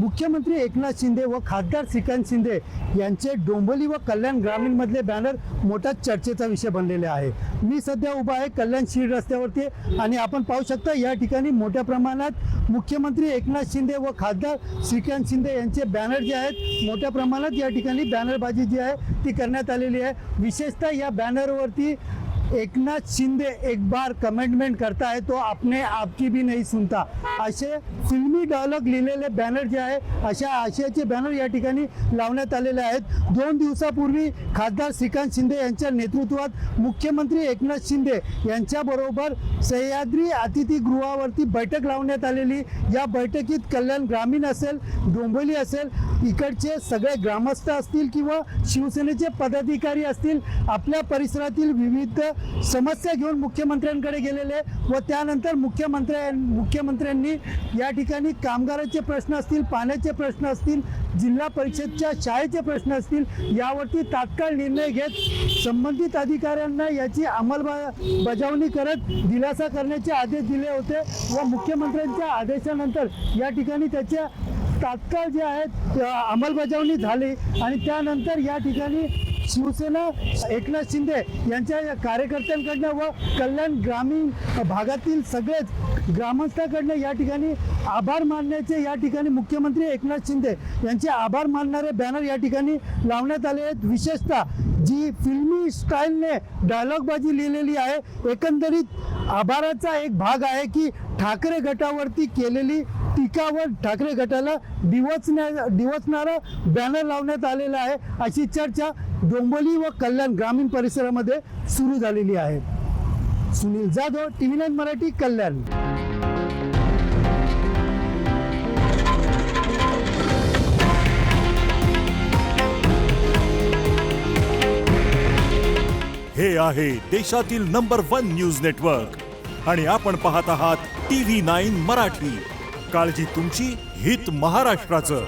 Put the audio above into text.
मुख्यमंत्री एकनाथ शिंदे व खासदार श्रीकांत शिंदे यांचे डोंबिवली व कल्याण ग्रामीण मधले बॅनर मोठा चर्चेचा विषय बनलेले आहे। मी सध्या उभा आहे कल्याण शिळ रस्त्यावरती आणि आपण पाहू शकता या ठिकाणी मोठ्या प्रमाणात मुख्यमंत्री एकनाथ शिंदे व खासदार श्रीकांत शिंदे यांचे बॅनर जे आहेत मोठ्या प्रमाणात या ठिकाणी बॅनरबाजी जी आहे ती करण्यात आलेली आहे। विशेषतः या बॅनरवरती एकनाथ शिंदे एक बार कमेंटमेंट करता है तो अपने आपकी भी नहीं सुनता असे फिल्मी डायलॉग लिहिलेले बॅनर जे आहे अशा आशयाचे बॅनर या ठिकाणी लावण्यात आलेले आहेत। 2 दिवसापूर्वी खासदार श्रीकांत शिंदे यांच्या नेतृत्वात मुख्यमंत्री एकनाथ शिंदे यांच्याबरोबर सह्याद्री अतिथीगृहावरती बैठक लावण्यात आलेली। या बैठकीत कल्याण ग्रामीण असेल, डोंबिवली असेल, इकडचे सगळे ग्रामस्थ असतील किंवा शिवसेनेचे पदाधिकारी असतील, आपल्या परिसरातील विविध समस्या घेऊन मुख्यमंत्र्यांकडे गेलेले व त्यानंतर मुख्यमंत्र्यांनी या ठिकाणी कामगारांचे प्रश्न असतील, पाण्याचे प्रश्न असतील, जिल्हा परिषदच्या शाळेचे प्रश्न असतील यावरती तात्काळ निर्णय घेत संबंधित अधिकाऱ्यांना याची अंमलबजावणी करत दिलासा करण्याचे आदेश दिले होते व मुख्यमंत्र्यांच्या आदेशानंतर या ठिकाणी त्याच्या तात्काळ जे आहेत अंमलबजावणी झाली आणि त्यानंतर या ठिकाणी शिवसेना एकनाथ शिंदे यांच्या कार्यकर्त्यांकडनं व कल्याण ग्रामीण भागातील सगळेच ग्रामस्थांकडनं या ठिकाणी आभार मानण्याचे या ठिकाणी मुख्यमंत्री एकनाथ शिंदे यांचे आभार मानणारे बॅनर या ठिकाणी लावण्यात आले आहेत। विशेषतः जी फिल्मी स्टाईलने डायलॉगबाजी लिहिलेली आहे, एकंदरीत आभाराचा एक भाग आहे की ठाकरे गटावरती केलेली टीकावर ठाकरे गटाला डिवचणारा बॅनर लावण्यात आलेला आहे अशी चर्चा डोंबिवली व कल्याण ग्रामीण परिसरामध्ये सुरू झालेली आहे। सुनील जाधव, TV9 मराठी, कल्याण। हे आहे देशातील नंबर 1 न्यूज नेटवर्क आणि आपण पाहत आहात TV9 मराठी। काळजी तुमची, हित महाराष्ट्राचं।